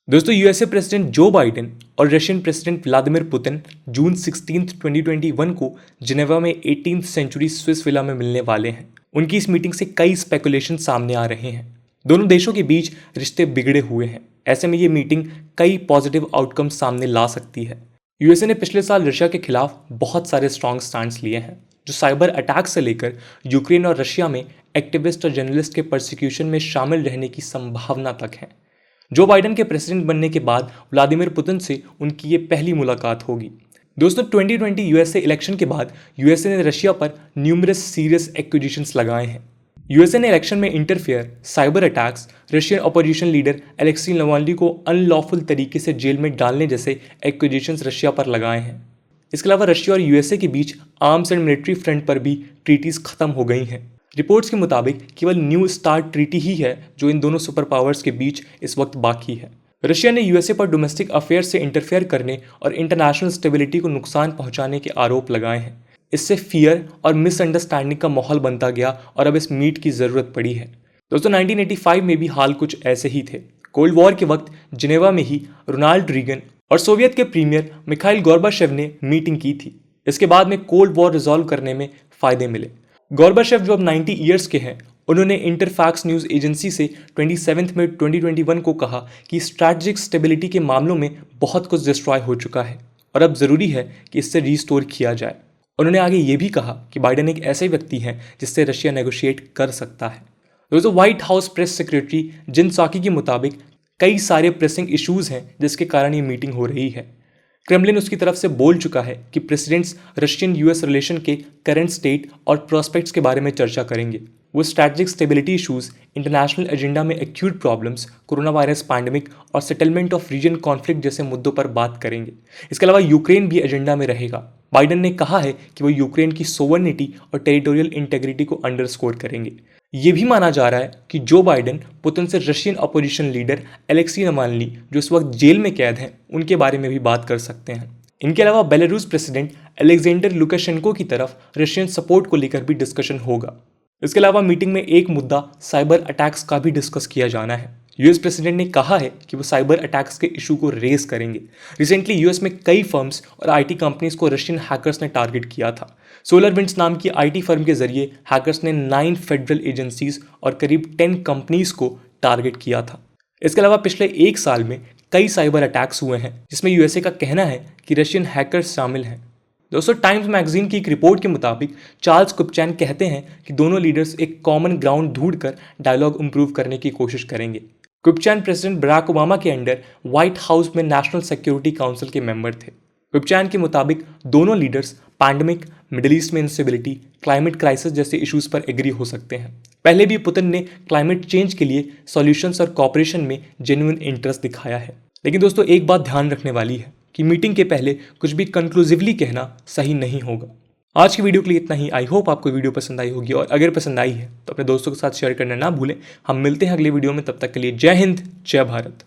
दोस्तों USA president Joe Biden और Russian president Vladimir Putin जून 16, 2021 को जिनेवा में 18th सेंचुरी स्विस विला में मिलने वाले हैं। उनकी इस मीटिंग से कई स्पेकुलेशन सामने आ रहे हैं। दोनों देशों के बीच रिश्ते बिगड़े हुए हैं। ऐसे में ये मीटिंग कई पॉजिटिव आउटकम सामने ला सकती है। यूएसए ने पिछले साल रशिया के खिलाफ बहुत सारे स्ट्रॉन्ग स्टैंड्स लिए हैं, जो साइबर अटैक से लेकर यूक्रेन और रशिया में एक्टिविस्ट और जर्नलिस्ट के प्रोसिक्यूशन में शामिल रहने की संभावना तक है। जो बाइडेन के प्रेसिडेंट बनने के बाद व्लादिमीर पुतिन से उनकी ये पहली मुलाकात होगी। दोस्तों 2020 यूएसए इलेक्शन के बाद यूएसए ने रशिया पर न्यूमरस सीरियस एक्विजिशंस लगाए हैं। यूएसए ने इलेक्शन में interfere, cyber attacks, Russian opposition leader Alexei Navalny को अनलॉफुल तरीके से जेल में डालने जैसे एक्विजिशंस रशिया पर लगाए हैं। इसके अलावा रशिया और यूएसए के बीच आर्म्स एंड मिलिट्री फ्रंट पर भी ट्रीटीज खत्म हो गई हैं। रिपोर्ट्स के मुताबिक केवल न्यू स्टार्ट ट्रीटी ही है जो इन दोनों सुपर पावर्स के बीच इस वक्त बाकी है। रशिया ने यूएसए पर डोमेस्टिक अफेयर से इंटरफेयर करने और इंटरनेशनल स्टेबिलिटी को नुकसान पहुंचाने के आरोप लगाए हैं। इससे फियर और मिसअंडरस्टैंडिंग का माहौल बनता गया और अब इस मीट की जरूरत पड़ी है। दोस्तों 1985 में भी हाल कुछ ऐसे ही थे। कोल्ड वॉर के वक्त जिनेवा में ही रोनाल्ड रीगन और सोवियत के प्रीमियर मिखाइल गोर्बाचेव ने मीटिंग की थी। इसके बाद में कोल्ड वॉर रिजॉल्व करने में फायदे मिले। गोर्बाचेव जो अब 90 ईयर्स के हैं, उन्होंने इंटरफैक्स न्यूज़ एजेंसी से 27 मई 2021 को कहा कि स्ट्रैटेजिक स्टेबिलिटी के मामलों में बहुत कुछ डिस्ट्रॉय हो चुका है और अब ज़रूरी है कि इससे रीस्टोर किया जाए। उन्होंने आगे ये भी कहा कि बाइडेन एक ऐसे व्यक्ति हैं जिससे रशिया नेगोशिएट कर सकता है। दोस्तों व्हाइट हाउस प्रेस सेक्रेटरी जिन साकी के मुताबिक कई सारे प्रेसिंग इश्यूज़ हैं जिसके कारण ये मीटिंग हो रही है। क्रेमलिन उसकी तरफ से बोल चुका है कि प्रेसिडेंट्स रशियन यूएस रिलेशन के करंट स्टेट और प्रोस्पेक्ट्स के बारे में चर्चा करेंगे। वो strategic stability issues, international agenda में acute problems, corona virus pandemic और सेटलमेंट ऑफ रीजन कॉन्फ्लिक्ट जैसे मुद्दों पर बात करेंगे। इसके अलावा यूक्रेन भी एजेंडा में रहेगा। बाइडेन ने कहा है कि वो यूक्रेन की सोवर्निटी और टेरिटोरियल इंटेग्रिटी को अंडरस्कोर करेंगे। ये भी माना जा रहा है कि जो बाइडेन पुतिन से Russian opposition leader Alexei Navalny जो इस वक्त जेल में कैद हैं उनके बारे में भी बात कर सकते हैं। इनके अलावा बेलारूस प्रेसिडेंट अलेक्जेंडर लुकाशेंको की तरफ रशियन सपोर्ट को लेकर भी डिस्कशन होगा। इसके अलावा मीटिंग में एक मुद्दा साइबर अटैक्स का भी डिस्कस किया जाना है। यूएस प्रेसिडेंट ने कहा है कि वो साइबर अटैक्स के इशू को रेज करेंगे। रिसेंटली यूएस में कई फर्म्स और आईटी कंपनीज को रशियन हैकर्स ने टारगेट किया था। सोलरविंड्स नाम की आईटी फर्म के जरिए हैकर्स ने 9 फेडरल एजेंसीज और करीब 10 कंपनीज को टारगेट किया था। इसके अलावा पिछले एक साल में कई साइबर अटैक्स हुए हैं जिसमें यूएसए का कहना है कि रशियन हैकर्स शामिल हैं। दोस्तों टाइम्स मैगजीन की एक रिपोर्ट के मुताबिक चार्ल्स कुपचैन कहते हैं कि दोनों लीडर्स एक कॉमन ग्राउंड ढूंढकर डायलॉग इंप्रूव करने की कोशिश करेंगे। कुपचैन प्रेसिडेंट बराक ओबामा के अंडर व्हाइट हाउस में नेशनल सिक्योरिटी काउंसिल के मेंबर थे। कुपचैन के मुताबिक दोनों लीडर्स पैंडेमिक, मिडिल ईस्ट में इंस्टेबिलिटी, क्लाइमेट क्राइसिस जैसे इश्यूज पर एग्री हो सकते हैं। पहले भी पुतिन ने क्लाइमेट चेंज के लिए सॉल्यूशंस और कॉपरेशन में जेन्युइन इंटरेस्ट दिखाया है। लेकिन दोस्तों एक बात ध्यान रखने वाली है कि मीटिंग के पहले कुछ भी कंक्लूसिवली कहना सही नहीं होगा। आज की वीडियो के लिए इतना ही। आई होप आपको वीडियो पसंद आई होगी और अगर पसंद आई है तो अपने दोस्तों के साथ शेयर करना ना भूलें। हम मिलते हैं अगले वीडियो में, तब तक के लिए जय हिंद, जय भारत।